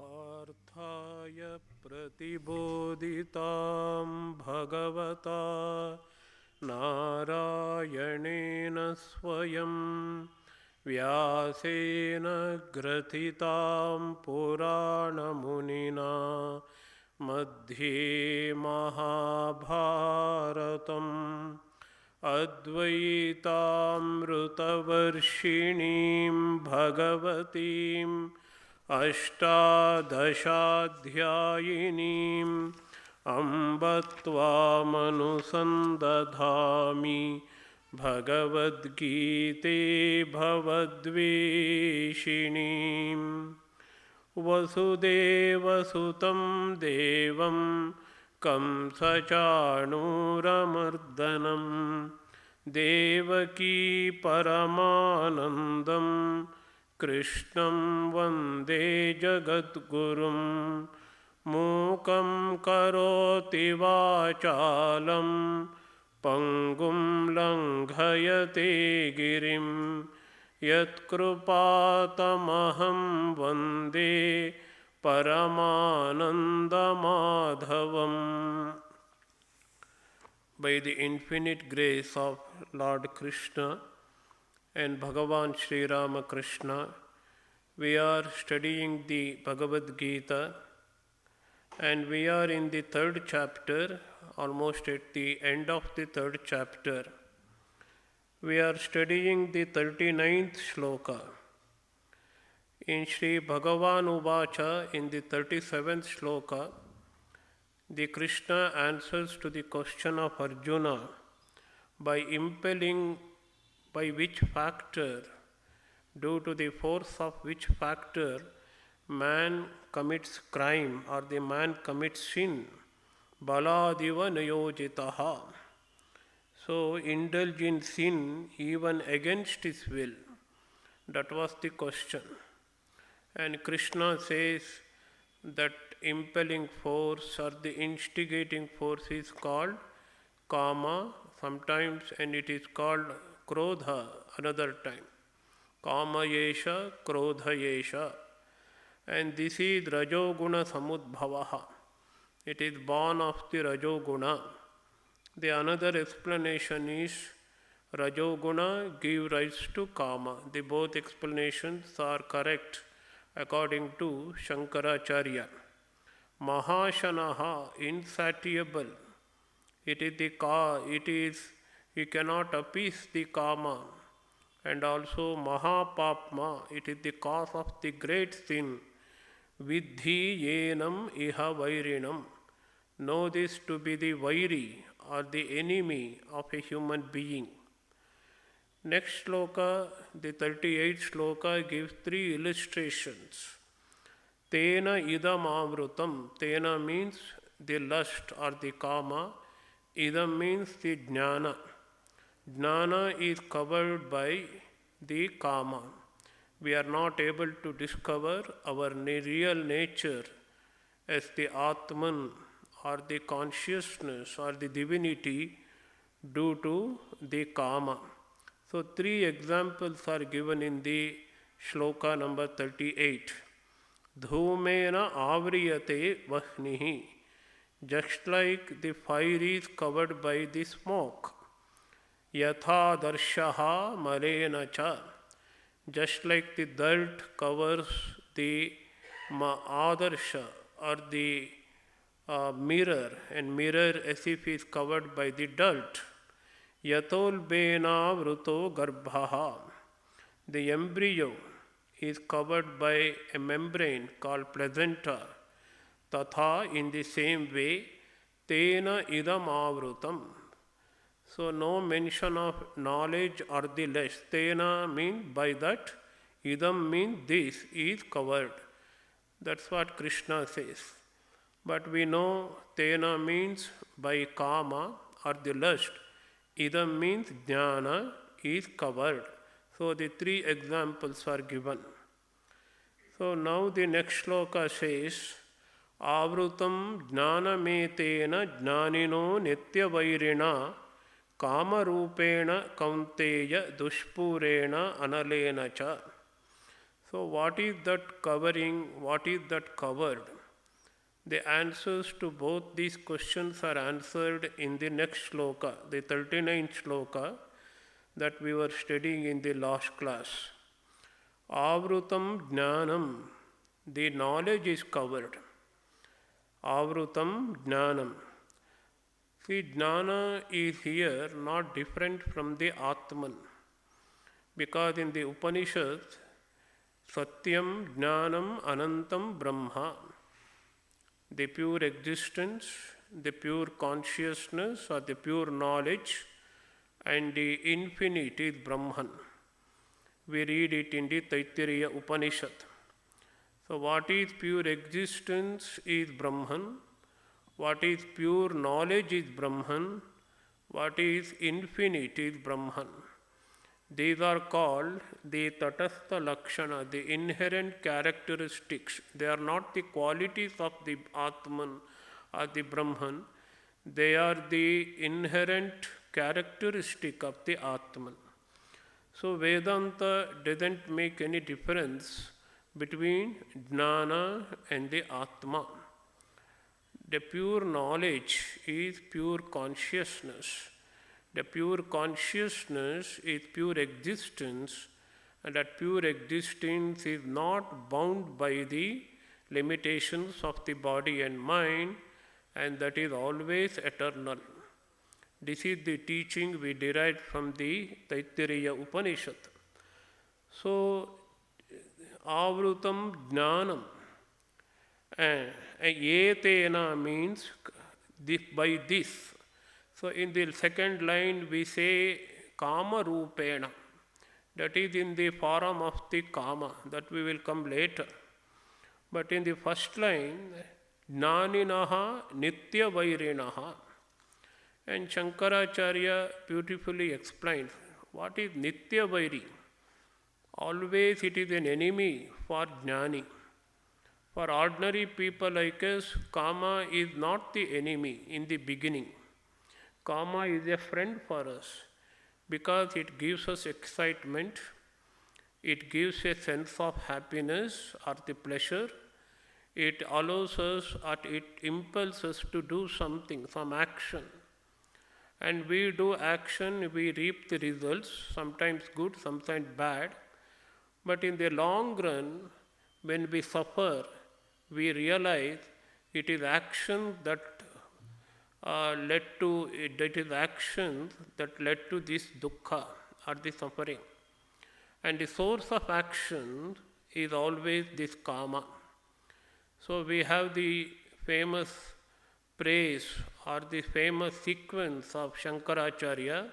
पार्थाय प्रतिबोधितां भगवता नारायणेन स्वयं व्यासेन ग्रथितां पुराणमुनिना मध्ये महाभारतम् अद्वैतामृतवर्षिणीं भगवतीम् अष्टादशाध्यायिनीम् अम्ब त्वामनुसन्दधामि भगवद्गीते भवद्वेषिणीम् वसुदेवसुतं देवं कंसचाणूरमर्दनं देवकी परमानन्दं कृष्णं वन्दे जगद्गुरुं मूकं करोति वाचालं पङ्गुं लङ्घयते गिरिं यत्कृपातमहं वन्दे परमानन्दमाधवम्. By the infinite grace of Lord Krishna and Bhagavan Sri Ramakrishna, we are studying the Bhagavadgita, and we are in the third chapter, almost at the end of the third chapter. We are studying the 39th shloka. In Sri Bhagavan Uvacha, in the 37th shloka, the Krishna answers to the question of Arjuna by impelling by which factor, due to the force of which factor man commits crime or the man commits sin. Baladiva nayojitaha. So indulge in sin even against his will. That was the question. And Krishna says that impelling force or the instigating force is called kama sometimes, and it is called krodha another time. Kama yesha, krodha yesha. And this is rajoguna samudbhavaha. It is born of the rajoguna. The another explanation is rajoguna give rise to kama. The both explanations are correct according to Shankaracharya. Mahashanaha, insatiable. It is he cannot appease the kama. And also Mahapapma, it is the cause of the great sin. Vidhi yenam iha vairinam. Know this to be the vairi or the enemy of a human being. Next shloka, the 38th shloka, gives three illustrations. Tena idam avrutam. Tena means the lust or the kama. Idam means the jnana. Jnana is covered by the kama. We are not able to discover our real nature as the Atman or the consciousness or the divinity due to the kama. So three examples are given in the shloka number 38. Dhumena avriyate vahnihi. Just like the fire is covered by the smoke. Yatha darshaha malena cha. Just like the dirt covers the adarsha or the mirror, and mirror as if is covered by the dirt. Yatolbena vruto garbhaha. The embryo is covered by a membrane called placenta. Tatha, in the same way, tena idam avrutam. So no mention of knowledge or the less. Tena means by that, idam means this is covered. That's what Krishna says. But we know tena means by kama or the lust. Idam means jnana is covered. So the three examples are given. So now the next shloka says, Avrutam jnanametena jnanino nityavairina kamarupena kaunteya dushpurena analena cha. So, what is that covering? What is that covered? The answers to both these questions are answered in the next shloka, the 39th shloka that we were studying in the last class. Avrutam jnanam, the knowledge is covered. Avrutam jnanam. See, jnana is here not different from the Atman. Because in the Upanishads, Satyam Jnanam Anantam Brahma, the pure existence, the pure consciousness or the pure knowledge and the infinite is Brahman. We read it in the Taittiriya Upanishad. So what is pure existence is Brahman, what is pure knowledge is Brahman, what is infinite is Brahman. These are called the Tatastha Lakshana, the inherent characteristics. They are not the qualities of the Atman or the Brahman. They are the inherent characteristic of the Atman. So Vedanta doesn't make any difference between Jnana and the Atma. The pure knowledge is pure consciousness. The pure consciousness is pure existence, and that pure existence is not bound by the limitations of the body and mind, and that is always eternal. This is the teaching we derived from the Taittiriya Upanishad. So, Avrutam Jnanam, Yetena means by this. So in the second line we say Kama Rupena, that is in the form of the Kama, that we will come later. But in the first line, Jnaninaha Nitya Vairinaha. And Shankaracharya beautifully explains what is Nitya Vairi. Always it is an enemy for Jnani. For ordinary people like us, Kama is not the enemy in the beginning. Kama is a friend for us because it gives us excitement, it gives a sense of happiness or the pleasure, it allows us or it impels us to do something, some action. And we do action, we reap the results, sometimes good, sometimes bad. But in the long run, when we suffer, we realize it is action that led to this dukkha or the suffering. And the source of action is always this Kama. So we have the famous praise or the famous sequence of Shankaracharya,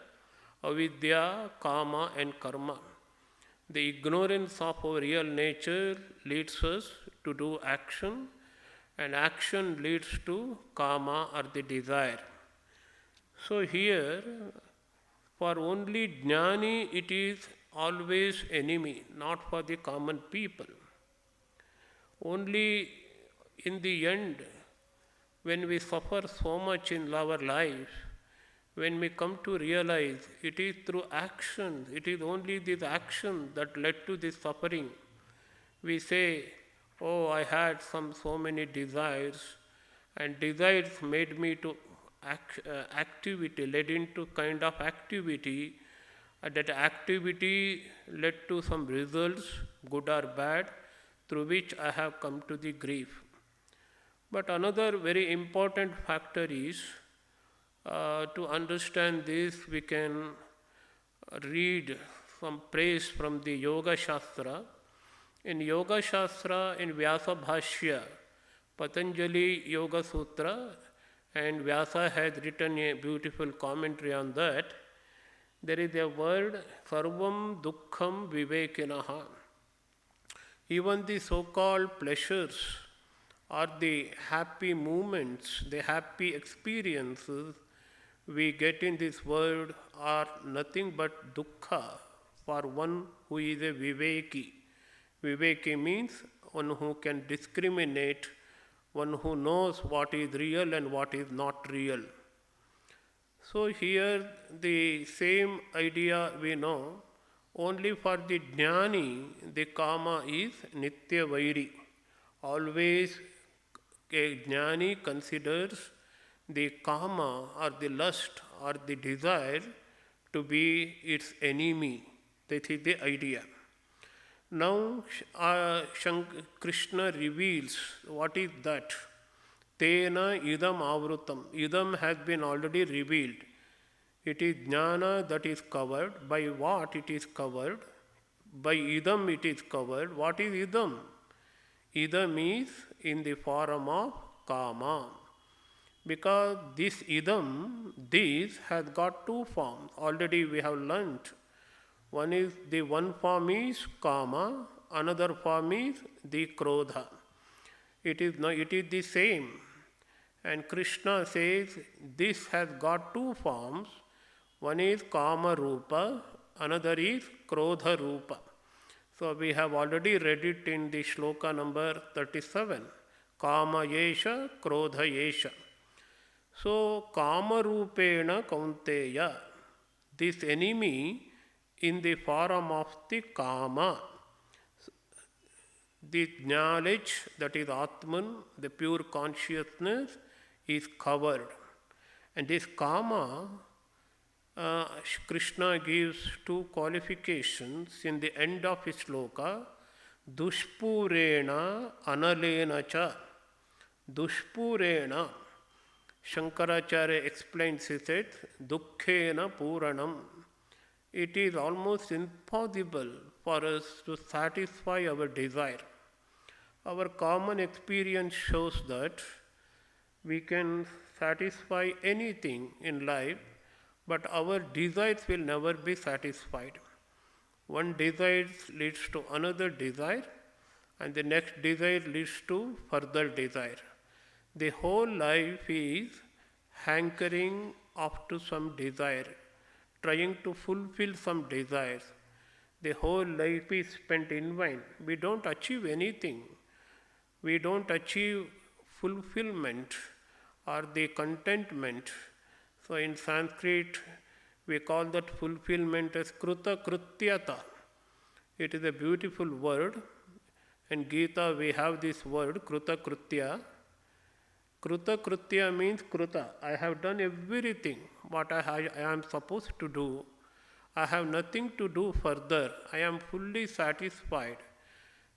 avidya, kama and karma. The ignorance of our real nature leads us to do action, and action leads to kama or the desire. So here, for only jnani it is always enemy, not for the common people. Only in the end, when we suffer so much in our life, when we come to realize it is through action, it is only this action that led to this suffering, we say, oh, I had so many desires, and desires made me to activity, led into kind of activity, and that activity led to some results, good or bad, through which I have come to the grief. But another very important factor is, to understand this, we can read some praise from the Yoga Shastra. In Yoga Shastra, in Vyasa Bhashya, Patanjali Yoga Sutra, and Vyasa has written a beautiful commentary on that. There is a word, Sarvam Dukkham Vivekinaha. Even the so-called pleasures or the happy moments, the happy experiences we get in this world are nothing but dukkha for one who is a viveki. Viveki means one who can discriminate, one who knows what is real and what is not real. So here the same idea we know, Only for the jnani, the kama is nitya vairi. Always a jnani considers the kama or the lust or the desire to be its enemy. That is the idea. Now Krishna reveals what is that. Tena idam avrutam. Idam has been already revealed. It is jnana that is covered. By what it is covered? By idam it is covered. What is idam? Idam is in the form of kama. Because this idam, this has got two forms. Already we have learnt. One form is kama, another form is the krodha. It is the same. And Krishna says this has got two forms. One is kama rupa, another is krodha rupa. So we have already read it in the shloka number 37. Kama yesha, krodha yesha. So kama rupena kaunteya. This enemy in the form of the kama. The knowledge, that is Atman, the pure consciousness, is covered. And this kama, Krishna gives two qualifications in the end of his sloka. Dushpurena analena cha. Dushpurena. Shankaracharya explains, he said, dukkhena puranam. It is almost impossible for us to satisfy our desire. Our common experience shows that we can satisfy anything in life, but our desires will never be satisfied. One desire leads to another desire, and the next desire leads to further desire. The whole life is hankering after some desire, trying to fulfill some desires. The whole life is spent in vain. We don't achieve anything. We don't achieve fulfillment or the contentment. So in Sanskrit, we call that fulfillment as kruta krutyata. It is a beautiful word. In Gita, we have this word, kruta krutya. Kruta krutya means kruta. I have done everything what I am supposed to do. I have nothing to do further. I am fully satisfied.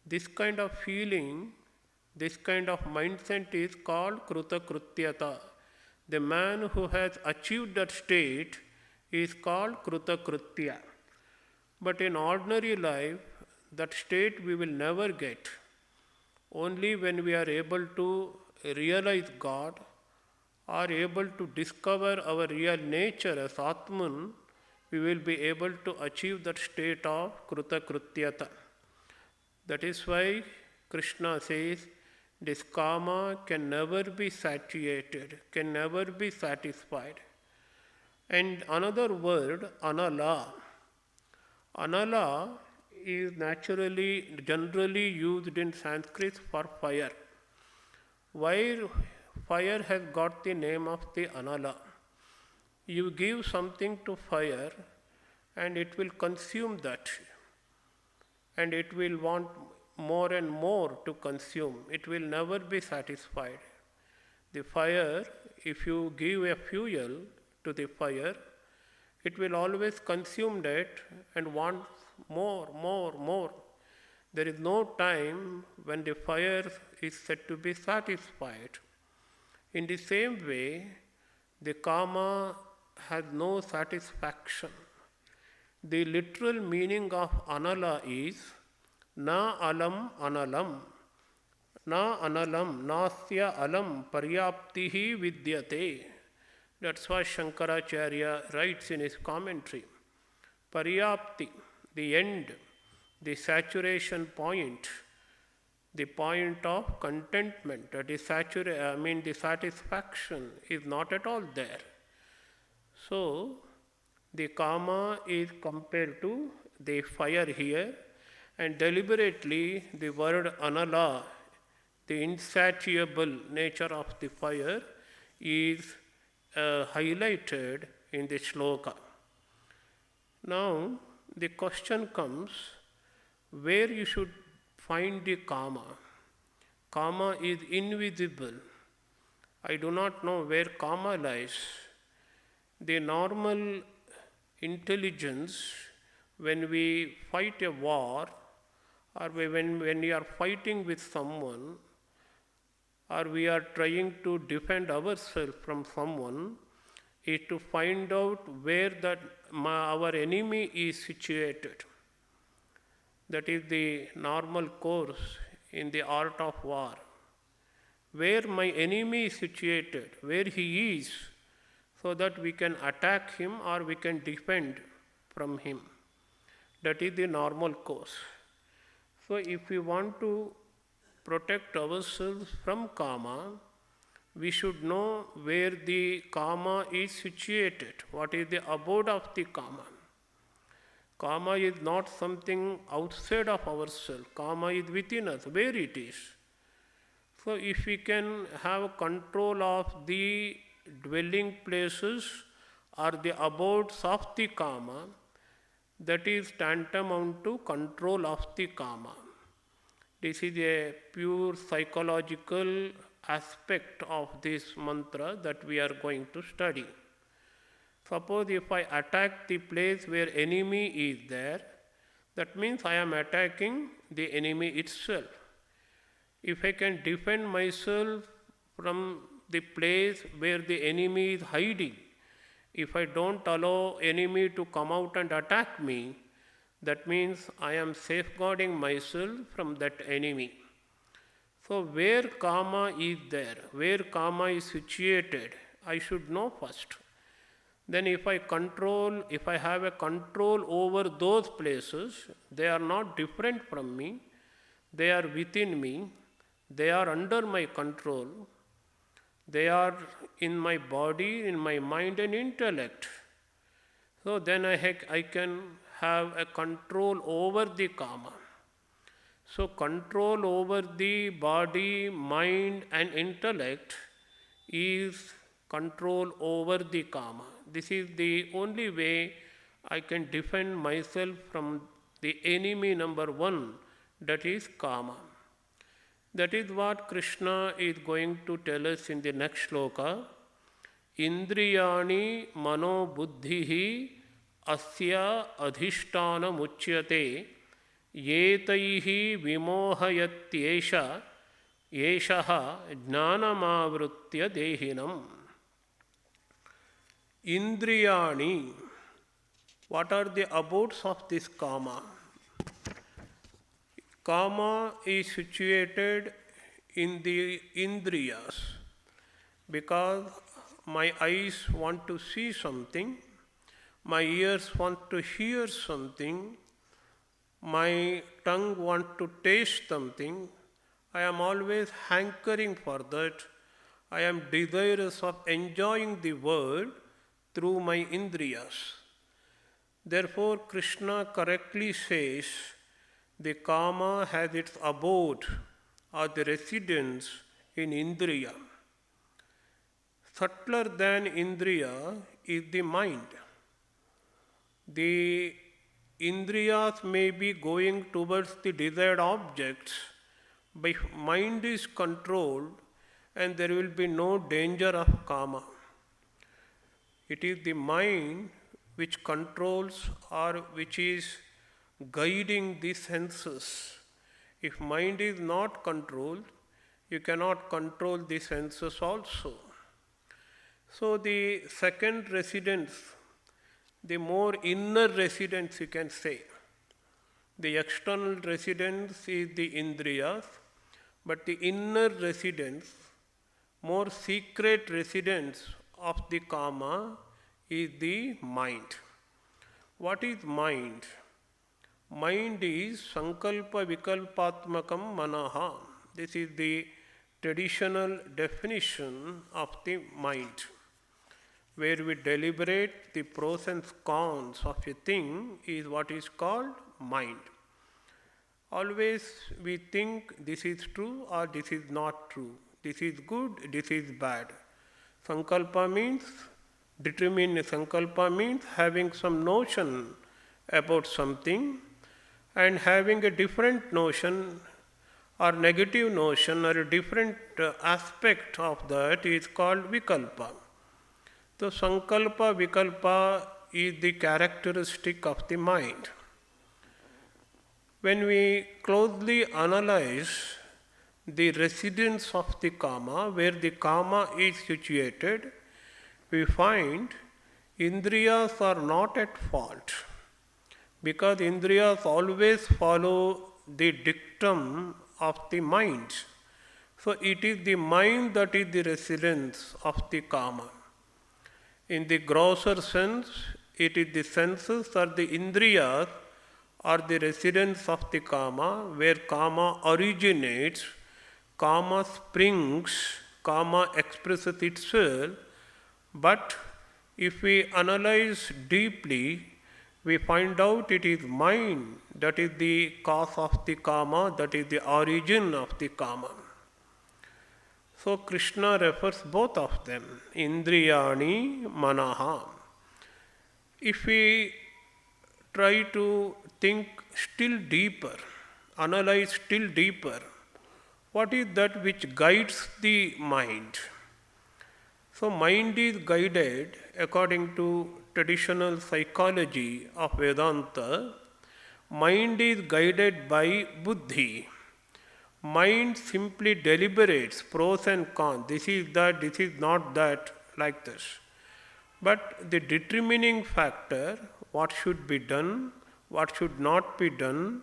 This kind of feeling, this kind of mindset is called kruta krutyata. The man who has achieved that state is called kruta krutya. But in ordinary life, that state we will never get. Only when we are able to realize God, are able to discover our real nature as Atman, we will be able to achieve that state of kruta krutyata. That is why Krishna says, this kama can never be satiated, can never be satisfied. And another word, anala. Anala is generally used in Sanskrit for fire. Why fire has got the name of the anala? You give something to fire and it will consume that, and it will want more and more to consume. It will never be satisfied. The fire, if you give a fuel to the fire, it will always consume that and want more. There is no time when the fire is said to be satisfied. In the same way, the kama has no satisfaction. The literal meaning of anala is na alam analam. Na analam, nasya alam paryaptihi vidyate. That's what Shankaracharya writes in his commentary. Paryapti, the end, the saturation point, the point of contentment, that is the satisfaction is not at all there. So, the kama is compared to the fire here, and deliberately the word anala, the insatiable nature of the fire, is highlighted in the shloka. Now, the question comes where you should find the karma. Karma is invisible. I do not know where karma lies. The normal intelligence, when we fight a war, or when we are fighting with someone, or we are trying to defend ourselves from someone, is to find out where our enemy is situated. That is the normal course in the art of war. Where my enemy is situated, where he is, so that we can attack him or we can defend from him. That is the normal course. So if we want to protect ourselves from karma, we should know where the karma is situated, what is the abode of the karma. Karma is not something outside of ourselves, karma is within us, where it is. So if we can have control of the dwelling places or the abodes of the karma, that is tantamount to control of the karma. This is a pure psychological aspect of this mantra that we are going to study. Suppose if I attack the place where enemy is there, that means I am attacking the enemy itself. If I can defend myself from the place where the enemy is hiding, if I don't allow enemy to come out and attack me, that means I am safeguarding myself from that enemy. So where karma is there, where karma is situated, I should know first. Then if I have a control over those places, they are not different from me, they are within me, they are under my control, they are in my body, in my mind and intellect. So then I can have a control over the karma. So control over the body, mind and intellect is control over the karma. This is the only way I can defend myself from the enemy number one, that is karma. That is what Krishna is going to tell us in the next shloka. Indriyani mano buddhihi asya adhishtana muchyate yetaihi vimohayatyesha yeshaha jnanamavritya dehinam. Indriyani, what are the abodes of this karma? Karma is situated in the indriyas because my eyes want to see something, my ears want to hear something, my tongue wants to taste something. I am always hankering for that. I am desirous of enjoying the world through my indriyas. Therefore, Krishna correctly says the karma has its abode or the residence in indriya. Subtler than indriya is the mind. The indriyas may be going towards the desired objects, but if mind is controlled and there will be no danger of karma. It is the mind which controls or which is guiding the senses. If mind is not controlled, you cannot control the senses also. So the second residence, the more inner residence you can say. The external residence is the indriyas, but the inner residence, more secret residence of the karma is the mind. What is mind? Mind is sankalpa vikalpatmakam manaha. This is the traditional definition of the mind, where we deliberate the pros and cons of a thing is what is called mind. Always we think this is true or this is not true. This is good, this is bad. Sankalpa means having some notion about something and having a different notion or negative notion or a different aspect of that is called vikalpa. So sankalpa, vikalpa is the characteristic of the mind. When we closely analyze the residence of the kama, where the kama is situated, we find indriyas are not at fault, because indriyas always follow the dictum of the mind. So it is the mind that is the residence of the kama. In the grosser sense, it is the senses or the indriyas are the residence of the kama, where kama originates, kama springs, kama expresses itself. But if we analyze deeply, we find out it is mind that is the cause of the kama, that is the origin of the kama. So Krishna refers both of them, indriyani, manaha. If we try to think still deeper, analyze still deeper, what is that which guides the mind? So mind is guided according to traditional psychology of Vedanta. Mind is guided by buddhi. Mind simply deliberates pros and cons. This is that, this is not that, like this. But the determining factor, what should be done, what should not be done,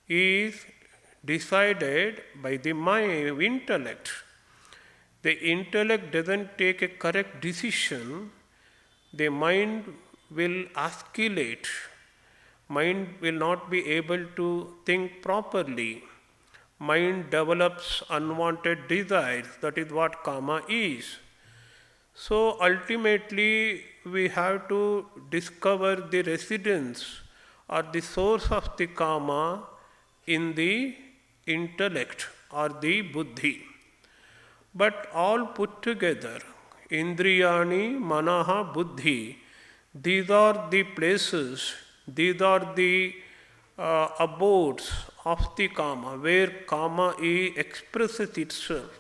is decided by the mind, intellect. The intellect doesn't take a correct decision, the mind will oscillate. Mind will not be able to think properly. Mind develops unwanted desires. That is what kama is. So ultimately, we have to discover the residence or the source of the kama in the intellect or the buddhi. But all put together, indriyani, manaha, buddhi, these are the places, these are the abodes of the kama, where kama expresses itself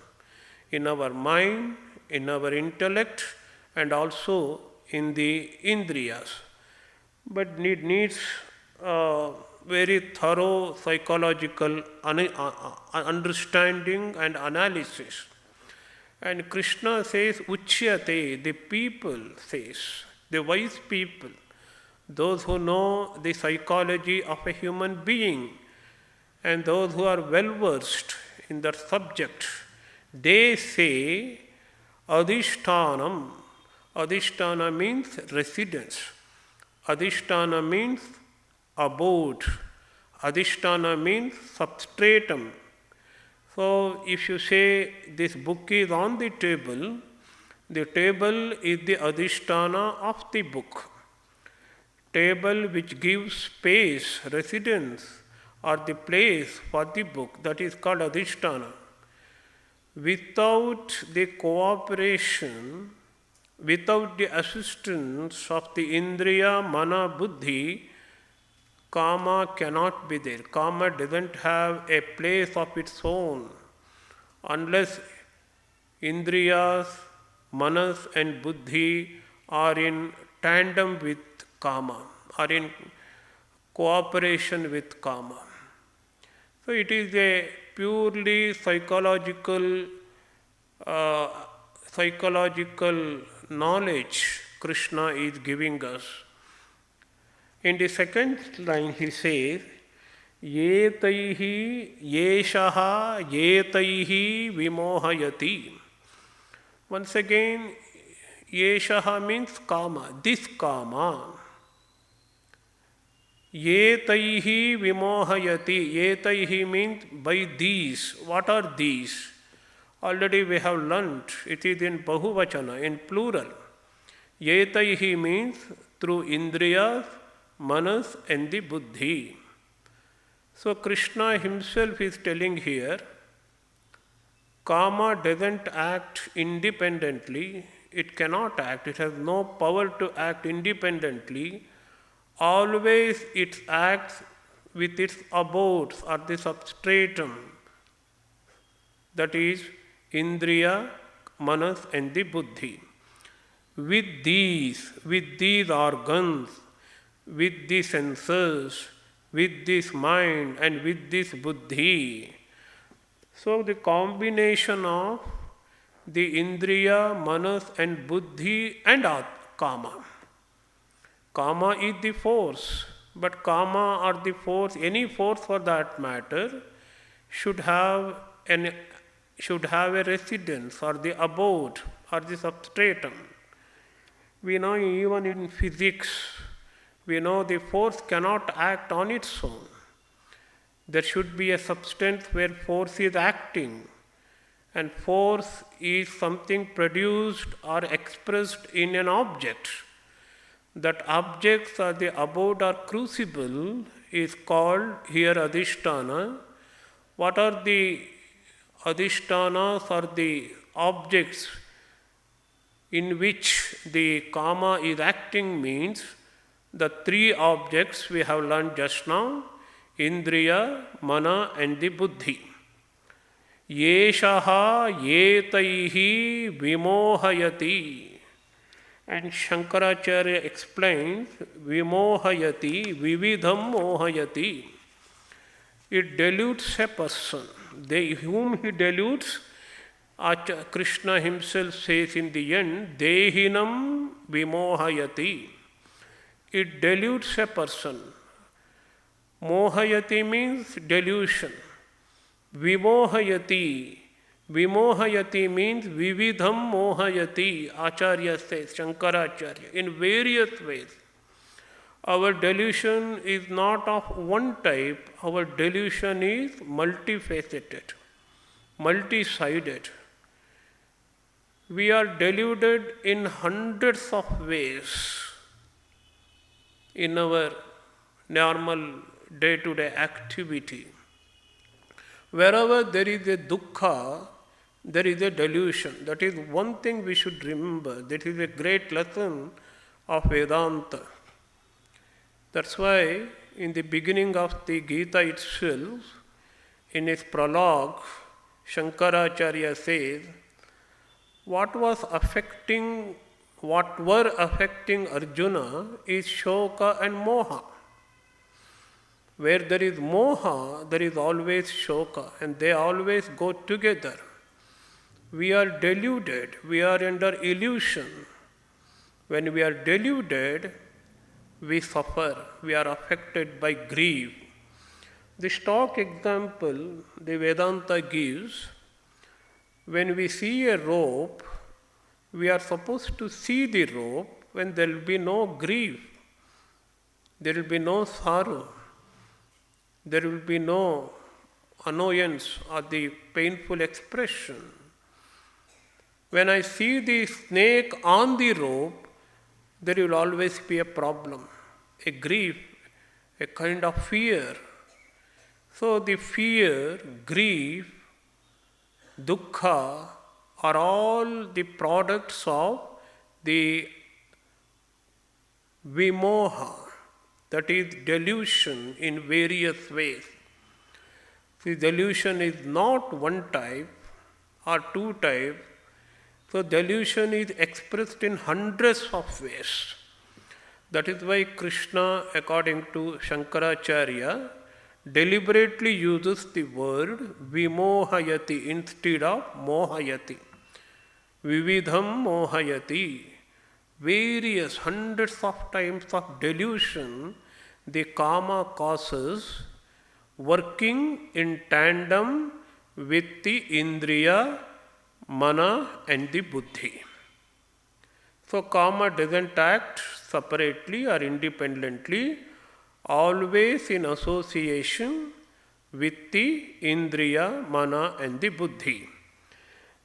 in our mind, in our intellect, and also in the indriyas. But it needs very thorough psychological understanding and analysis. And Krishna says, Uchyate, the people says, the wise people, those who know the psychology of a human being, and those who are well versed in that subject, they say, Adhishtanam. Adhisthana means residence. Adhisthana means abode. Adhisthana means substratum. So if you say this book is on the table is the adhisthana of the book. Table which gives space, residence, or the place for the book, that is called adhisthana. Without the cooperation, without the assistance of the indriya, mana, buddhi, kama cannot be there. Kama doesn't have a place of its own unless indriyas, manas and buddhi are in tandem with kama, are in cooperation with kama. So it is a purely psychological knowledge Krishna is giving us. In the second line he says, Yetaihi yeshaha yetaihi vimohayati. Once again, yeshaha means kama, this kama. Yetaihi vimohayati. Yetaihi means by these. What are these? Already we have learnt, it is in bahuvachana, in plural. Yetaihi means through indriyas, manas and the buddhi. So Krishna himself is telling here, kama doesn't act independently, it cannot act, it has no power to act independently always it acts with its abodes or the substratum, that is Indriya, Manas and the Buddhi. With these organs, with the senses, with this mind and with this Buddhi. So the combination of the Indriya, Manas and Buddhi and Kama. Kama is the force, but Kama or the force, any force for that matter, should have a residence or the abode or the substratum. We know even in physics, we know the force cannot act on its own. There should be a substance where force is acting, and force is something produced or expressed in an object. That objects or the abode or crucible is called here Adhisthana. What are the Adhishtanas or the objects in which the Kama is acting means the three objects we have learned just now, Indriya, Mana and the Buddhi. Yeshaha yetaihi vimohayati. And Shankaracharya explains, vimohayati, vividham mohayati. It dilutes a person. Whom he dilutes, Krishna himself says in the end, dehinam vimohayati. It dilutes a person. Mohayati means delusion. Vimohayati. Vimohayati means vividham mohayati. Acharya says, Shankaracharya, in various ways. Our delusion is not of one type, our delusion is multifaceted, multi-sided. We are deluded in hundreds of ways in our normal day-to-day activity. Wherever there is a dukkha, there is a delusion. That is one thing we should remember. That is a great lesson of Vedanta. That's why in the beginning of the Gita itself, in its prologue, Shankaracharya says, what were affecting Arjuna is shoka and moha. Where there is moha, there is always shoka, and they always go together. We are deluded, we are under illusion. When we are deluded, we suffer, we are affected by grief. The stock example the Vedanta gives, when we see a rope, we are supposed to see the rope when there will be no grief, there will be no sorrow, there will be no annoyance or the painful expression. When I see the snake on the rope, there will always be a problem, a grief, a kind of fear. So the fear, grief, dukkha are all the products of the vimoha, that is delusion in various ways. The delusion is not one type or two types. So delusion is expressed in hundreds of ways. That is why Krishna, according to Shankaracharya, deliberately uses the word vimohayati instead of mohayati. Vividham mohayati. Various hundreds of times of delusion the Kama causes, working in tandem with the Indriya, Mana and the Buddhi. So Kama doesn't act separately or independently, always in association with the Indriya, Mana and the Buddhi.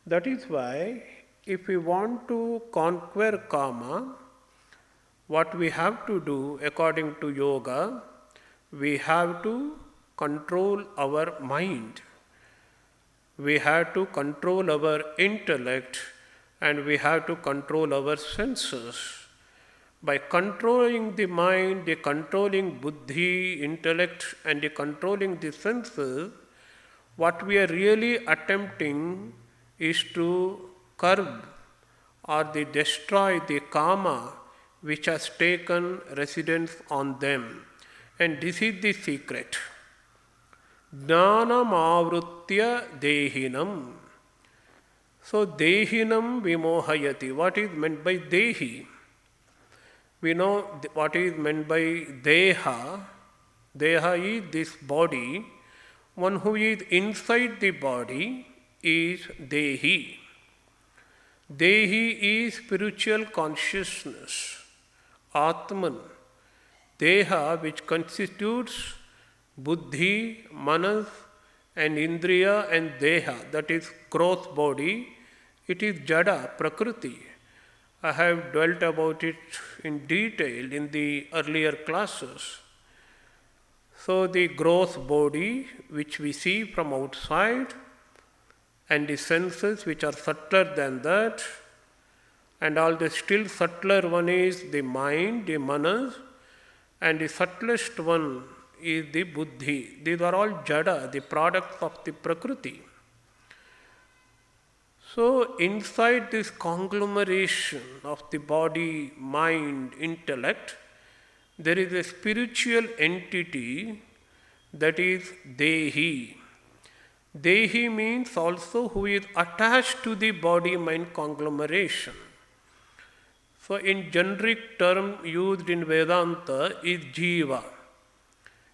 That is why if we want to conquer Kama, what we have to do according to yoga, we have to control our mind. We have to control our intellect and we have to control our senses. By controlling the mind, the controlling buddhi, intellect, and the controlling the senses, what we are really attempting is to curb or destroy the karma which has taken residence on them. And this is the secret. Jnanam avrutya dehinam. So dehinam vimohayati. What is meant by dehi? We know what is meant by deha. Deha is this body. One who is inside the body is dehi. Dehi is spiritual consciousness, Atman. Deha, which constitutes buddhi, manas, and indriya and deha, that is gross body, it is jada, prakriti. I have dwelt about it in detail in the earlier classes. So the gross body which we see from outside, and the senses which are subtler than that, and all the still subtler one is the mind, the manas, and the subtlest one is the buddhi. These are all jada, the products of the prakriti. So inside this conglomeration of the body, mind, intellect, there is a spiritual entity that is dehi. Dehi means also who is attached to the body-mind conglomeration. So in generic term used in Vedanta is jiva.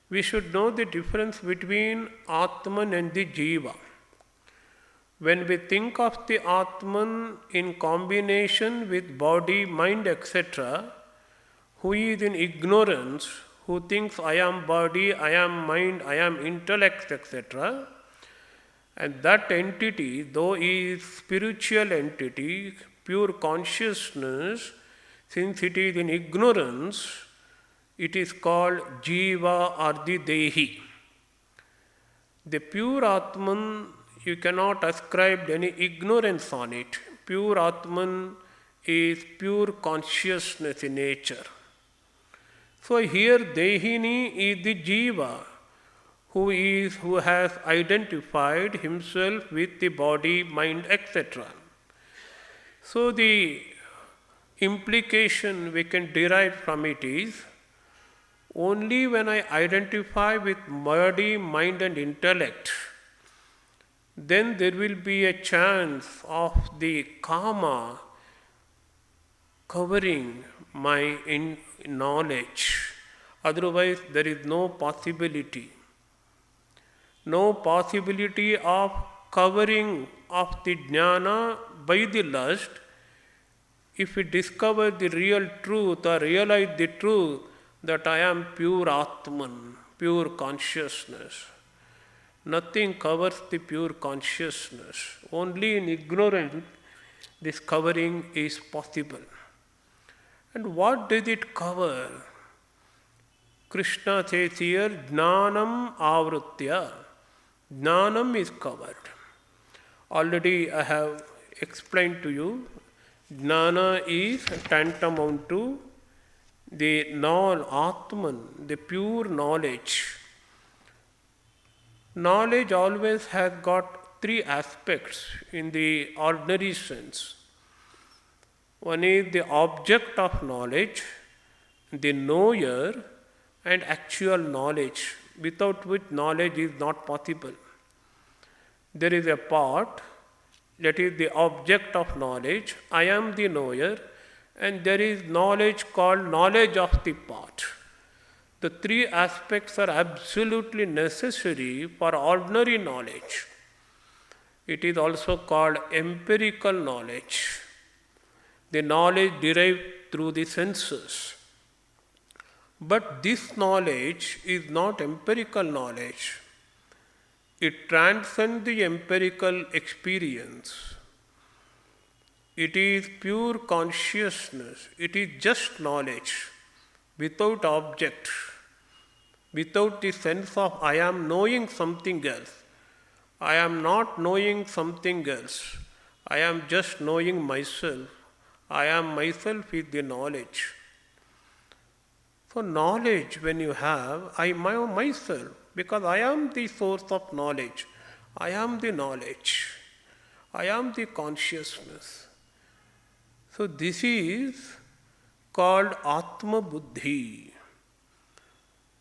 We should know the difference between Atman and the jiva. When we think of the Atman in combination with body, mind, etc., who is in ignorance, who thinks I am body, I am mind, I am intellect, etc., and that entity, though is spiritual entity, pure consciousness, since it is in ignorance, it is called jiva or the dehi. The pure Atman, you cannot ascribe any ignorance on it. Pure Atman is pure consciousness in nature. So here Dehini is the jiva who has identified himself with the body, mind, etc. So the implication we can derive from it is, only when I identify with body, mind and intellect, then there will be a chance of the karma covering my knowledge. Otherwise, there is no possibility. No possibility of covering of the jnana by the lust. If we discover the real truth or realize the truth that I am pure Atman, pure consciousness, nothing covers the pure consciousness. Only in ignorance this covering is possible. And what does it cover? Krishna says here, Jnanam avrutya. Jnanam is covered. Already I have explained to you, Jnana is tantamount to the Atman, the pure knowledge. Knowledge always has got three aspects in the ordinary sense. One is the object of knowledge, the knower, and actual knowledge, without which knowledge is not possible. There is a part that is the object of knowledge, I am the knower, and there is knowledge called knowledge of the part. The three aspects are absolutely necessary for ordinary knowledge. It is also called empirical knowledge, the knowledge derived through the senses. But this knowledge is not empirical knowledge. It transcends the empirical experience. It is pure consciousness. It is just knowledge, without object, without the sense of I am knowing something else. I am not knowing something else. I am just knowing myself. I am myself with the knowledge. So knowledge when you have, myself, because I am the source of knowledge. I am the knowledge. I am the consciousness. So this is called Atma Buddhi.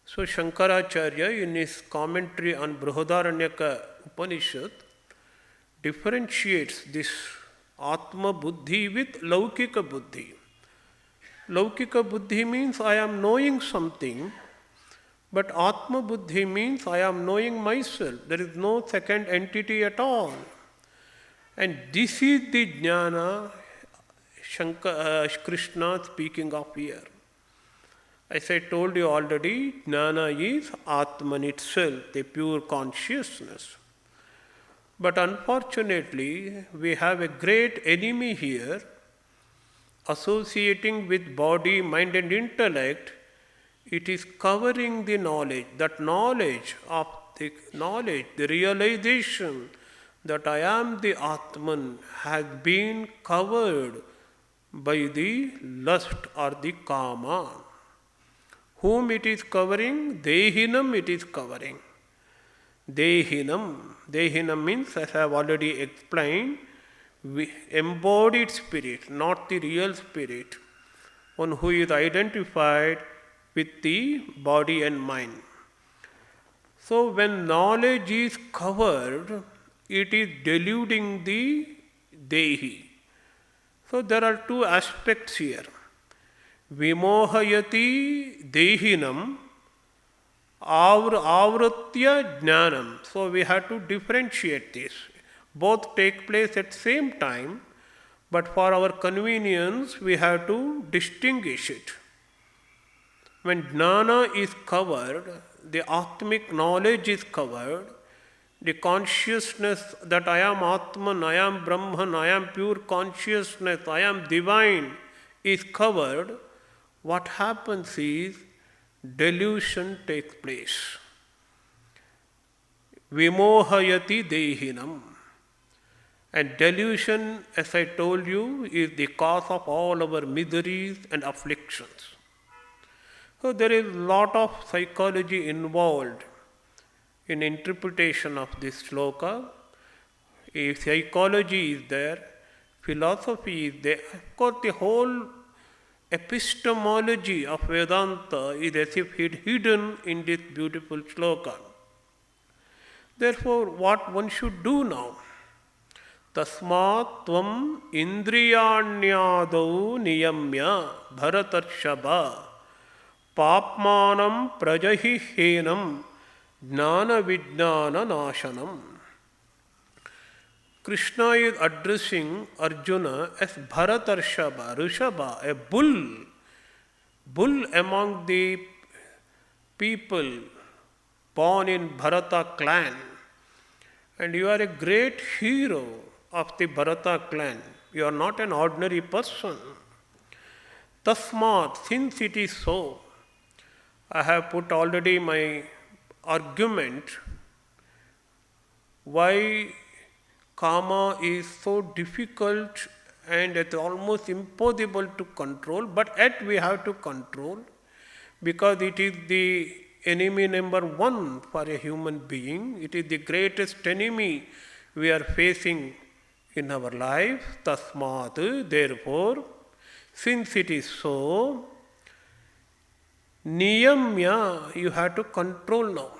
So Shankaracharya in his commentary on Brihadaranyaka Upanishad differentiates this Atma Buddhi with Laukika Buddhi. Laukika Buddhi means I am knowing something, but Atma Buddhi means I am knowing myself. There is no second entity at all. And this is the jnana Krishna speaking of here. As I told you already, jnana is Atman itself, the pure consciousness. But unfortunately, we have a great enemy here, associating with body, mind and intellect. It is covering the knowledge. That knowledge of the knowledge, the realization that I am the Atman has been covered by the lust or the kama. Whom it is covering? Dehinam it is covering. Dehinam. Dehinam means, as I have already explained, embodied spirit, not the real spirit, one who is identified with the body and mind. So when knowledge is covered, it is deluding the Dehi. So there are two aspects here. Vimohayati Dehinam Avratya Jnanam. So we have to differentiate this. Both take place at the same time, but for our convenience, we have to distinguish it. When jnana is covered, the Atmic knowledge is covered, the consciousness that I am Atman, I am Brahman, I am pure consciousness, I am divine is covered, what happens is delusion takes place. Vimohayati Dehinam. And delusion, as I told you, is the cause of all our miseries and afflictions. So there is a lot of psychology involved in interpretation of this sloka. If psychology is there, philosophy is there, of course the whole epistemology of Vedanta is as if hidden in this beautiful sloka. Therefore, what one should do now? Tasmat tvam indriyanyadau niyamya bharatarshaba papmanam prajahihenam jnana vijnana nashanam. Krishna is addressing Arjuna as Bharatarshaba, Rishabha, a bull among the people born in Bharata clan. And you are a great hero of the Bharata clan. You are not an ordinary person. Tasmat, since it is so, I have put already my argument why Kama is so difficult and it's almost impossible to control, but yet we have to control because it is the enemy number one for a human being. It is the greatest enemy we are facing in our life. Tasmat, therefore, since it is so, niyamya, you have to control now.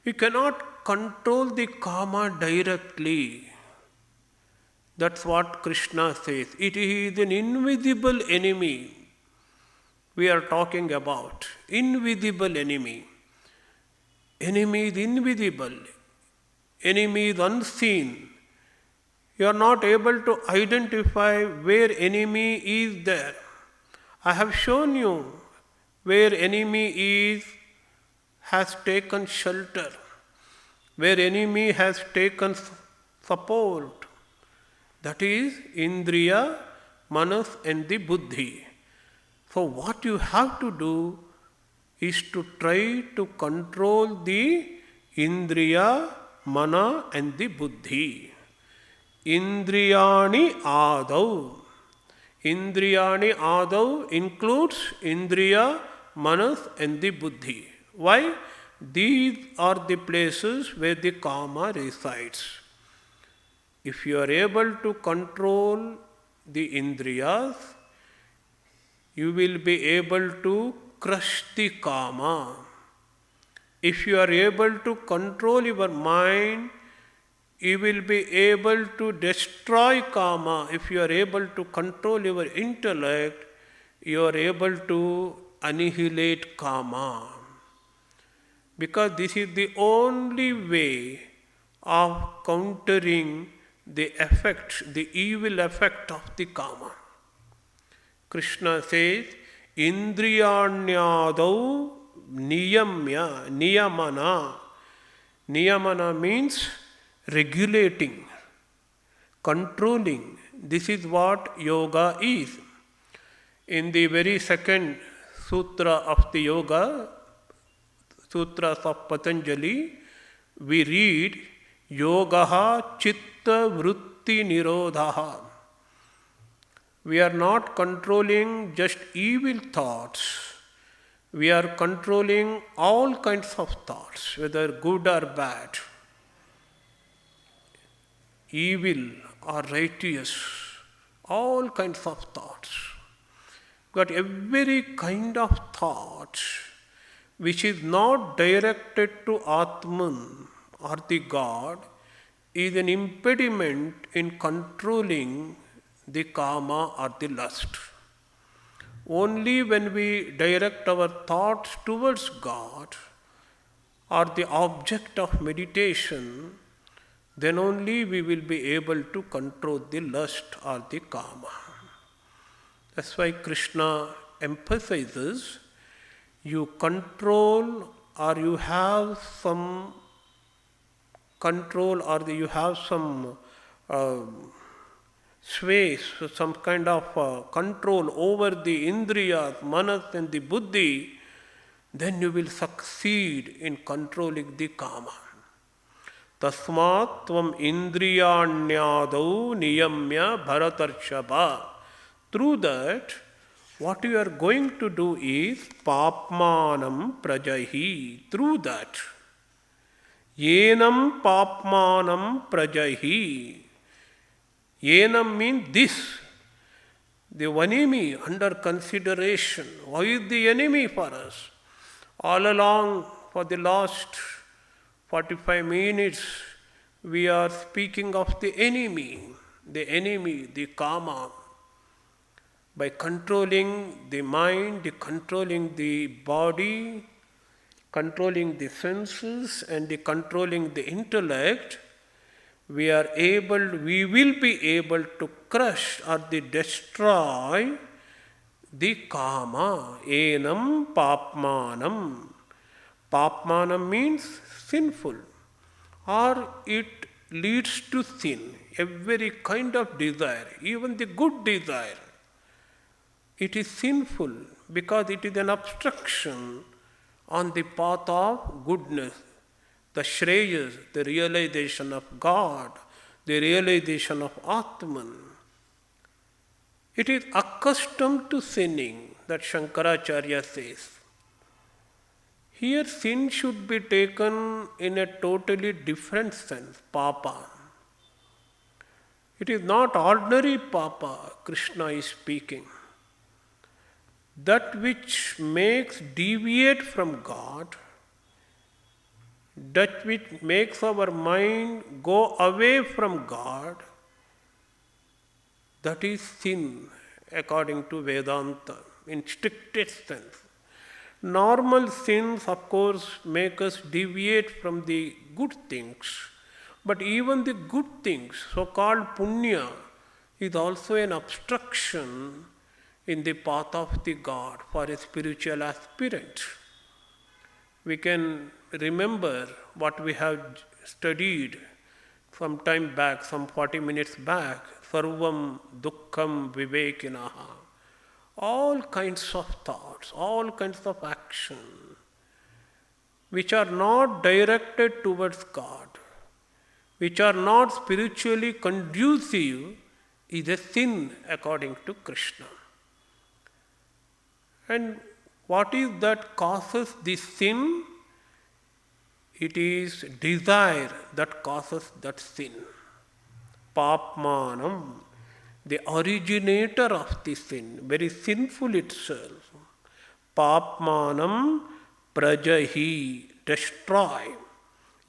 You cannot control the kama directly. That's what Krishna says. It is an invisible enemy we are talking about. Invisible enemy. Enemy is invisible. Enemy is unseen. You are not able to identify where enemy is there. I have shown you where enemy has taken shelter, where enemy has taken support. That is Indriya, Manas and the Buddhi. So what you have to do is to try to control the Indriya, Mana and the Buddhi. Indriyani Adau. Indriyani Adav includes Indriya, Manas and the Buddhi. Why? These are the places where the Kama resides. If you are able to control the Indriyas, you will be able to crush the Kama. If you are able to control your mind, you will be able to destroy Kama. If you are able to control your intellect, you are able to annihilate Kama. Because this is the only way of countering the effect, the evil effect of the Kama. Krishna says, Indriyanyadau niyamya, niyamana. Niyamana means regulating, controlling. This is what yoga is. In the very second sutra of the yoga, sutras of Patanjali, we read Yogaha Chitta Vritti Nirodhaha. We are not controlling just evil thoughts. We are controlling all kinds of thoughts, whether good or bad, evil or righteous, all kinds of thoughts. But every kind of thought which is not directed to Atman or the God is an impediment in controlling the Kama or the lust. Only when we direct our thoughts towards God or the object of meditation, then only we will be able to control the lust or the Kama. That's why Krishna emphasizes you control or you have some control or you have some sway, some kind of control over the Indriyas, Manas and the Buddhi, then you will succeed in controlling the Kama. Tasmat tvam indriyanyadau niyamya bharatarshava. Through that, what you are going to do is papmanam prajahi. Through that, yenam papmanam prajahi. Yenam means this. The enemy under consideration. Why is the enemy for us? All along for the last 45 minutes, we are speaking of the enemy, the Kama. By controlling the mind, controlling the body, controlling the senses, and controlling the intellect, we will be able to crush or destroy the Kama. Enam papmanam. Papmanam means sinful, or it leads to sin. Every kind of desire, even the good desire, it is sinful because it is an obstruction on the path of goodness, the Shreyas, the realization of God, the realization of Atman. It is accustomed to sinning, that Shankaracharya says. Here sin should be taken in a totally different sense, papa. It is not ordinary papa Krishna is speaking. That which makes deviate from God, that which makes our mind go away from God, that is sin according to Vedanta in strictest sense. Normal sins, of course, make us deviate from the good things, but even the good things, so-called punya, is also an obstruction in the path of the God for a spiritual aspirant. We can remember what we have studied some time back, some 40 minutes back, Sarvam Dukkham Vivekinaha. All kinds of thoughts, all kinds of action, which are not directed towards God, which are not spiritually conducive, is a sin according to Krishna. And what is that causes this sin? It is desire that causes that sin. Papmanam, the originator of the sin, very sinful itself. Papmanam prajahi, destroy.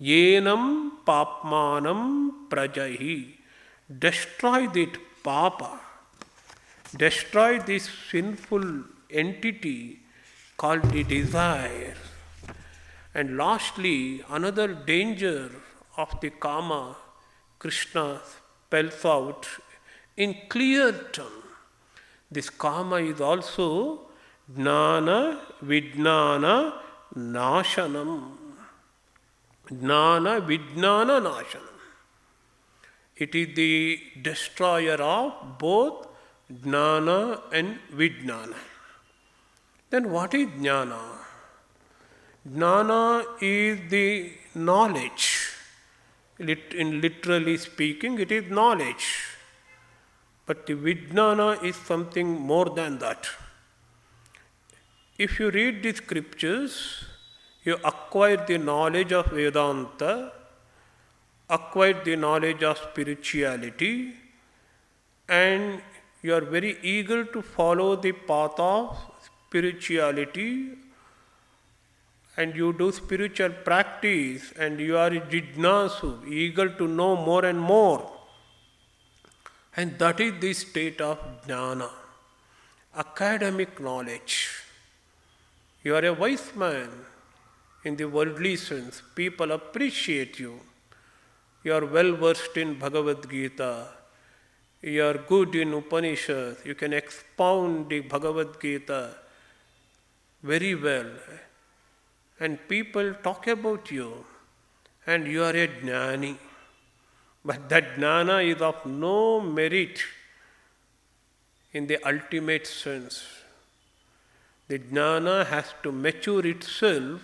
Yenam papmanam prajahi, destroy that papa, destroy this sinful entity called the desire. And lastly, another danger of the kama, Krishna spells out in clear terms. This kama is also jnana vijnana nashanam. Jnana vijnana nashanam. It is the destroyer of both jnana and vijnana. Then what is jnana? Jnana is the knowledge. In literally speaking, it is knowledge. But the vijnana is something more than that. If you read the scriptures, you acquire the knowledge of Vedanta, acquire the knowledge of spirituality, and you are very eager to follow the path of spirituality, and you do spiritual practice, and you are a jidnasu, eager to know more and more. And that is the state of jnana, academic knowledge. You are a wise man in the worldly sense. People appreciate you. You are well versed in Bhagavadgita. You are good in Upanishads. You can expound the Bhagavadgita very well. And people talk about you. And you are a jnani. But that jnana is of no merit in the ultimate sense. The jnana has to mature itself,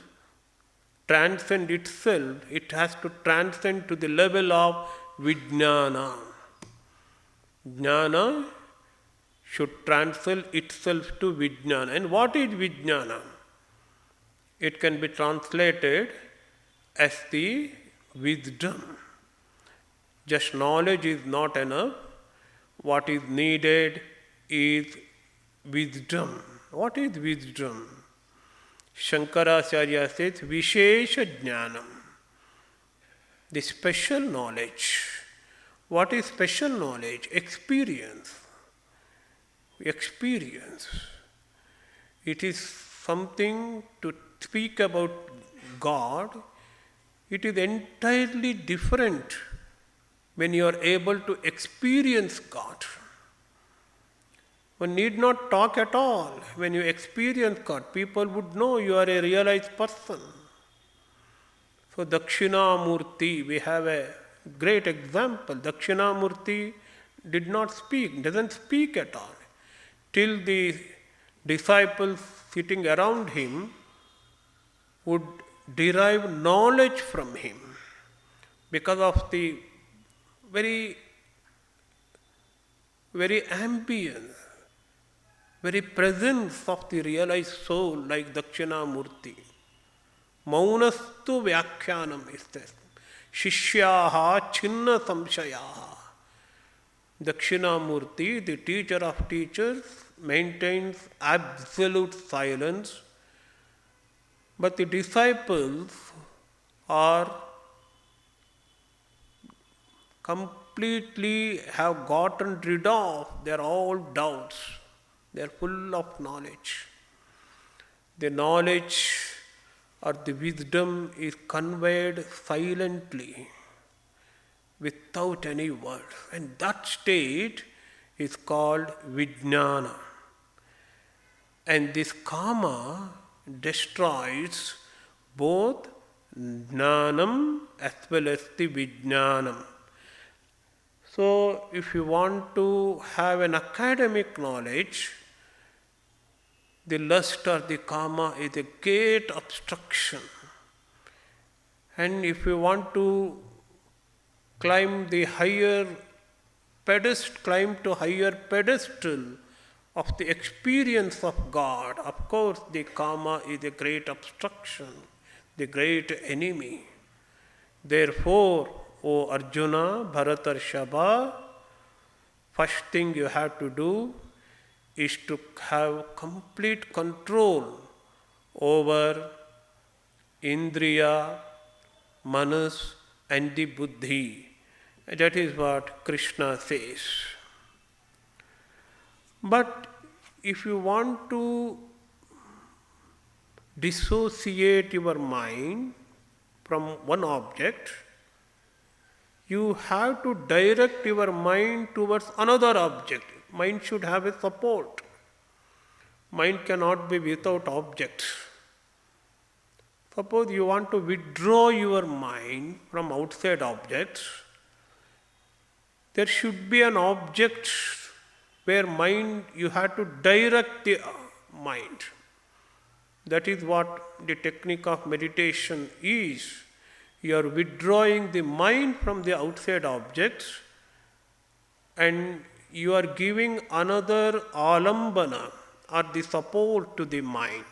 transcend itself. It has to transcend to the level of vijnana. Jnana should transcend itself to vijnana. And what is vijnana? It can be translated as the wisdom. Just knowledge is not enough. What is needed is wisdom. What is wisdom? Shankaracharya says, Vishesha Jnanam, the special knowledge. What is special knowledge? Experience. Experience. It is something to speak about God. It is entirely different when you are able to experience God. One need not talk at all. When you experience God, people would know you are a realized person. So Dakshinamurti, we have a great example. Dakshinamurti did not speak, doesn't speak at all. Till the disciples sitting around him would derive knowledge from him because of the very ambience, very presence of the realized soul like Dakshinamurti. Maunastu Vyakhyanam is this. Shishyaha Chinna Samshayaha. Dakshinamurti, the teacher of teachers, maintains absolute silence, but the disciples are completely have gotten rid of their all doubts. They are full of knowledge. The knowledge or the wisdom is conveyed silently, without any words. And that state is called vijnana. And this kama destroys both jnanam as well as the vijnanam. So, if you want to have an academic knowledge, the lust or the kama is a great obstruction. And if you want to climb the higher climb to higher pedestal of the experience of God. Of course, the kama is a great obstruction, the great enemy. Therefore, O Arjuna, Bharatarshava, first thing you have to do is to have complete control over Indriya, Manas and the Buddhi. That is what Krishna says. But if you want to dissociate your mind from one object, you have to direct your mind towards another object. Mind should have a support. Mind cannot be without objects. Suppose you want to withdraw your mind from outside objects, there should be an object where mind, you have to direct the mind. That is what the technique of meditation is. You are withdrawing the mind from the outside objects and you are giving another alambana or the support to the mind.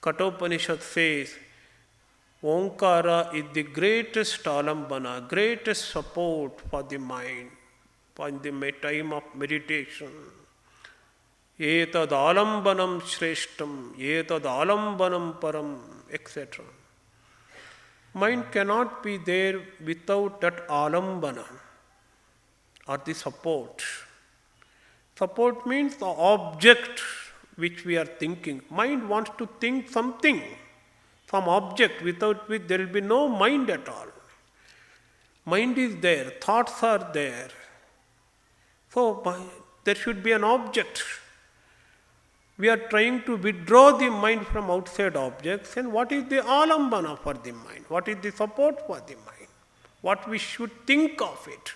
Kathopanishad says, Omkara is the greatest alambana, greatest support for the mind, for the time of meditation. Etad alambanam shreshtam, etad alambanam param, etc. Mind cannot be there without that alambana or the support. Support means the object which we are thinking. Mind wants to think something, some object, without which there will be no mind at all. Mind is there, thoughts are there. So there should be an object. We are trying to withdraw the mind from outside objects, and what is the alambana for the mind? What is the support for the mind? What we should think of it?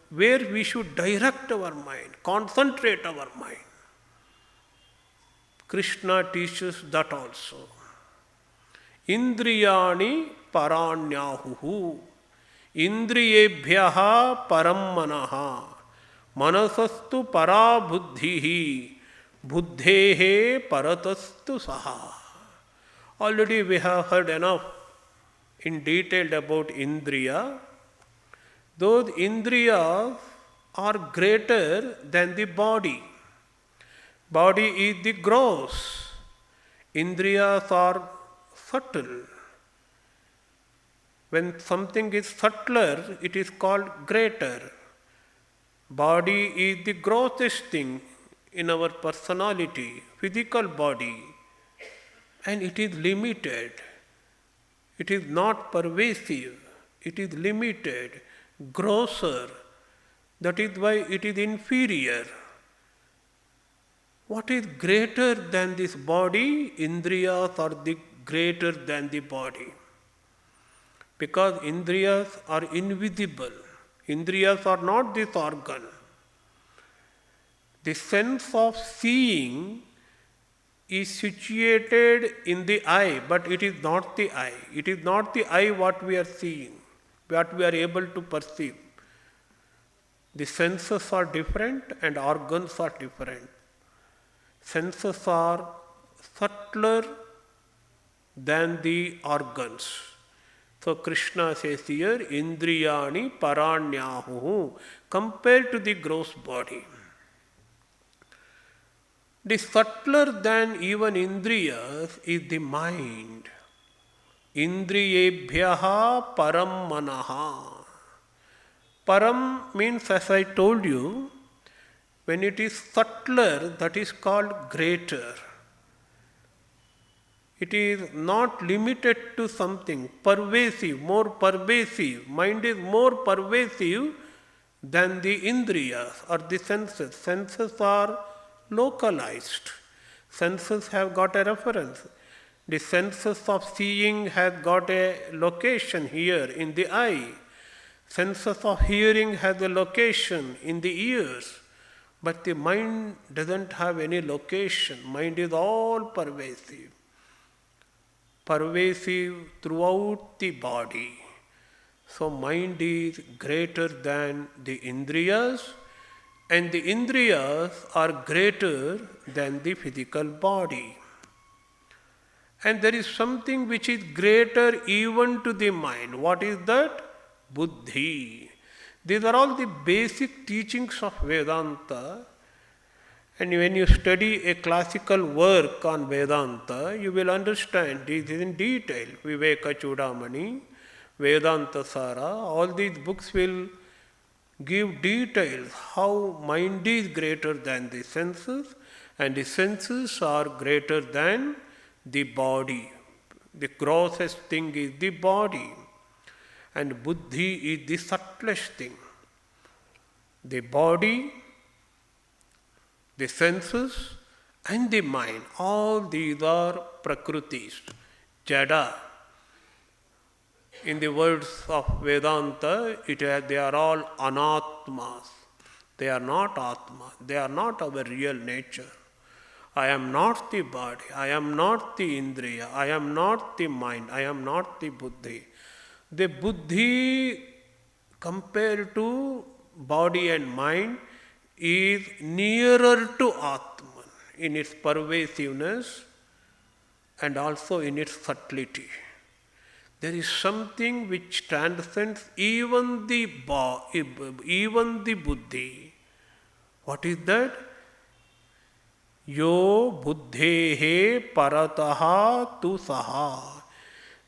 Where we should direct our mind, concentrate our mind. Krishna teaches that also. Indriyani paranyahuhu. Indriyebhyaha parammanaha. Manasastu parabuddhihi. Buddhehe paratastu saha. Already we have heard enough in detail about Indriya. Those Indriyas are greater than the body. Body is the gross. Indriyas are subtle. When something is subtler, it is called greater. Body is the grossest thing in our personality, physical body, and it is limited. It is not pervasive. It is limited, grosser. That is why it is inferior. What is greater than this body? Indriyas are the greater than the body. Because Indriyas are invisible. Indriyas are not this organ. The sense of seeing is situated in the eye, but it is not the eye. It is not the eye what we are seeing, what we are able to perceive. The senses are different and organs are different. Senses are subtler than the organs. So Krishna says here, Indriyani paranyahu, compared to the gross body. The subtler than even Indriyas is the mind. Indriyebhyaha param manaha. Param means, as I told you, when it is subtler, that is called greater. It is not limited to something, pervasive, more pervasive. Mind is more pervasive than the Indriyas or the senses. Senses are localized. Senses have got a reference. The senses of seeing has got a location here in the eye. Senses of hearing has a location in the ears. But the mind doesn't have any location. Mind is all pervasive. Pervasive throughout the body. So mind is greater than the Indriyas, and the Indriyas are greater than the physical body. And there is something which is greater even to the mind. What is that? Buddhi. These are all the basic teachings of Vedanta. And when you study a classical work on Vedanta, you will understand this in detail. Viveka Chudamani, Vedanta Sara, all these books will give details how mind is greater than the senses and the senses are greater than the body. The grossest thing is the body and buddhi is the subtlest thing. The body, the senses and the mind, all these are prakrutis, jada. In the words of Vedanta, they are all anatmas. They are not atma. They are not our real nature. I am not the body. I am not the indriya. I am not the mind. I am not the buddhi. The buddhi compared to body and mind is nearer to Atman in its pervasiveness and also in its subtlety. There is something which transcends even the buddhi. What is that? Yo buddhehe parataha tu saha.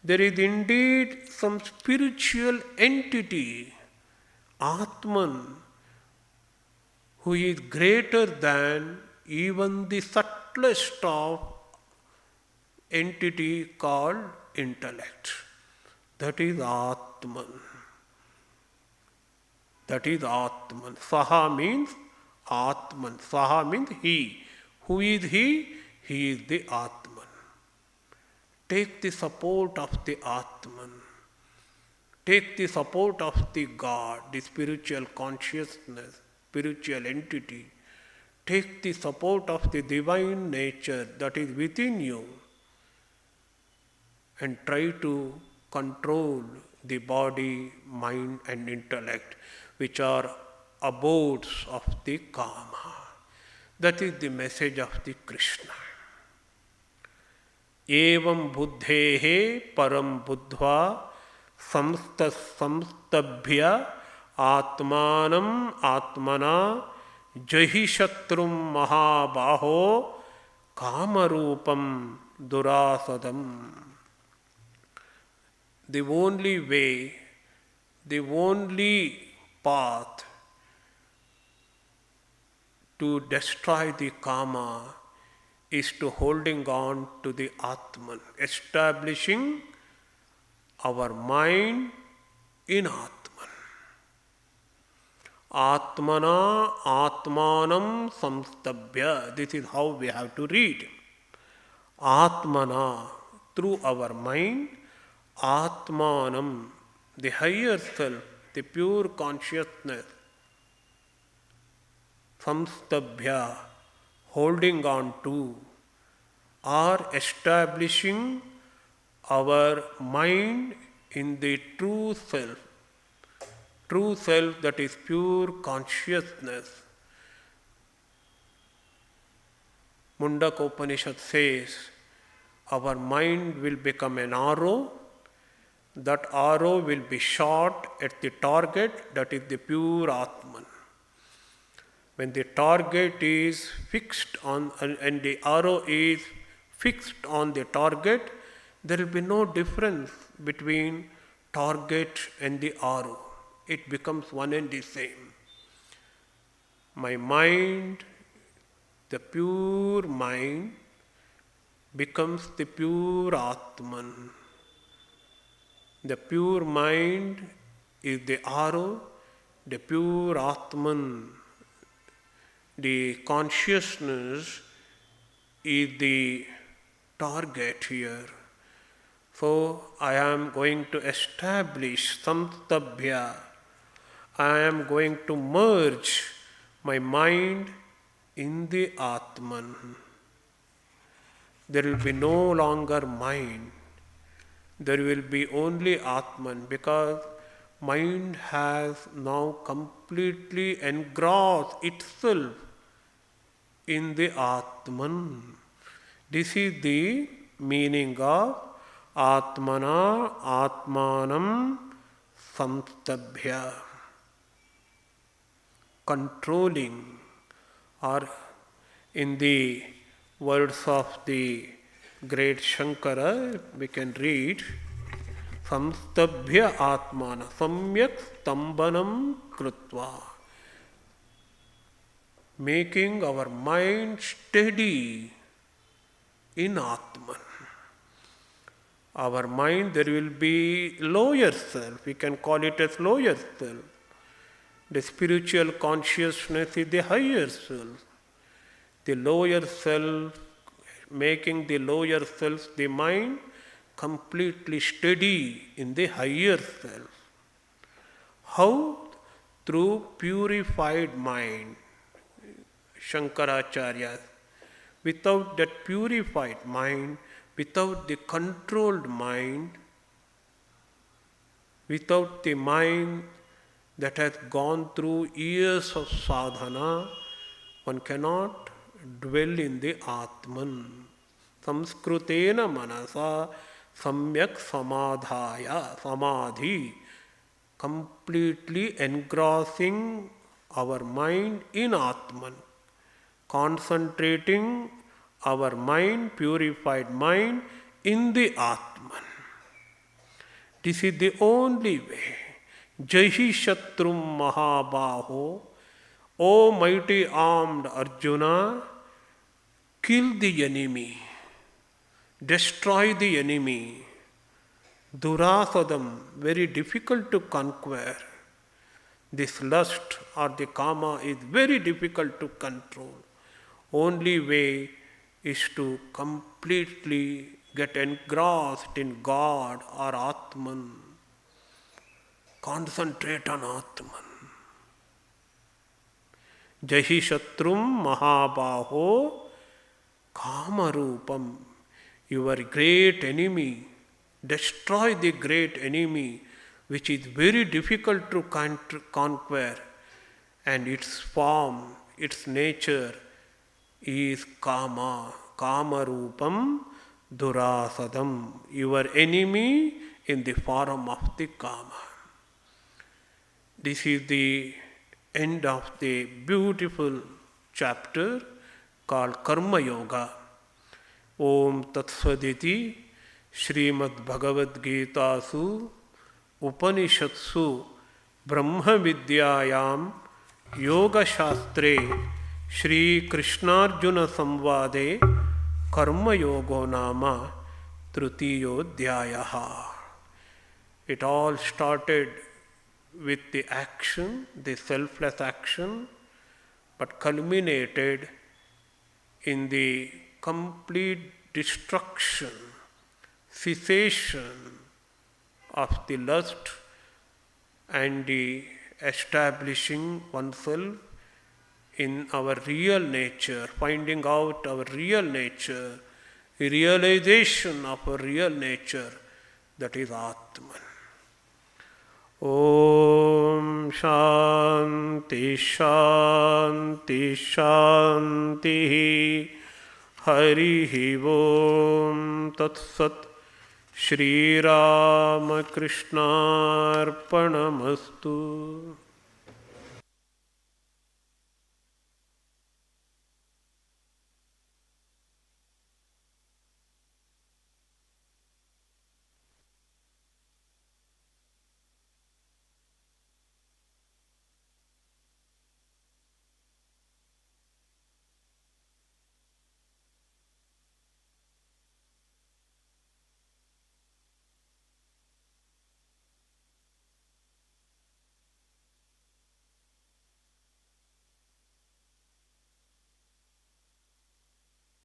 There is indeed some spiritual entity, Atman, who is greater than even the subtlest of entity called intellect. That is Atman. That is Atman. Saha means Atman. Saha means he. Who is he? He is the Atman. Take the support of the Atman. Take the support of the God, the spiritual consciousness, spiritual entity. Take the support of the divine nature that is within you and try to control the body, mind and intellect, which are abodes of the Kama. That is the message of the Krishna. Evam buddhehe param buddhva samstabhya atmanam atmana jahi shatrum mahabaho kamarupam durasadam. The only way, the only path to destroy the Kama is to holding on to the Atman, establishing our mind in Atman. Atmana atmanam samstabhya. This is how we have to read. Atmana, through our mind, Atmanam, the higher self, the pure consciousness, samstabhya, holding on to, or establishing our mind in the true self that is pure consciousness. Mundaka Upanishad says, our mind will become an arrow. That arrow will be shot at the target, that is the pure Atman. When the target is fixed on, and the arrow is fixed on the target, there will be no difference between target and the arrow. It becomes one and the same. My mind, the pure mind, becomes the pure Atman. The pure mind is the arrow, the pure Atman, the consciousness is the target here. So I am going to establish samstabhya. I am going to merge my mind in the Atman. There will be no longer mind. There will be only Atman, because mind has now completely engrossed itself in the Atman. This is the meaning of Atmana Atmanam Samstabhya. Controlling, or in the words of the great Shankara, we can read Samstabhya Atmana Samyak Stambanam Krutva. Making our mind steady in Atman. Our mind, there will be lower self, we can call it as lower self. The spiritual consciousness is the higher self. The lower self, making the lower self, the mind, completely steady in the higher self. How? Through purified mind. Shankaracharya. Without that purified mind, without the controlled mind, without the mind that has gone through years of sadhana, one cannot dwell in the Atman. Samskrutena manasa samyak samadhi, completely engrossing our mind in Atman, concentrating our mind, purified mind, in the Atman. This is the only way. Jahi Shatrum Mahabaho, O mighty armed Arjuna, kill the enemy, destroy the enemy. Durasadam, very difficult to conquer. This lust or the kama is very difficult to control. Only way is to completely get engrossed in God or Atman. Concentrate on Atman. Jahi Shatrum Mahabaho Kamarupam. Your great enemy. Destroy the great enemy, which is very difficult to conquer, and its form, its nature is kama, kamarupam durasadam, your enemy in the form of the kama. This is the end of the beautiful chapter called Karma Yoga. Om Tatsvaditi Srimad Bhagavadgita Su Upanishatsu Brahma Vidyayam Yoga Shastre Shri Krishnarjuna Samvade Karma Yogo Nama Trutiyo Dhyayaha. It all started with the action, the selfless action, but culminated in the complete destruction, cessation of the lust and the establishing oneself in our real nature, finding out our real nature, realization of our real nature, that is Atman. Om Shanti Shanti Shanti Harihi Om Tat Sat Shri Rama Krishnarpanamastu.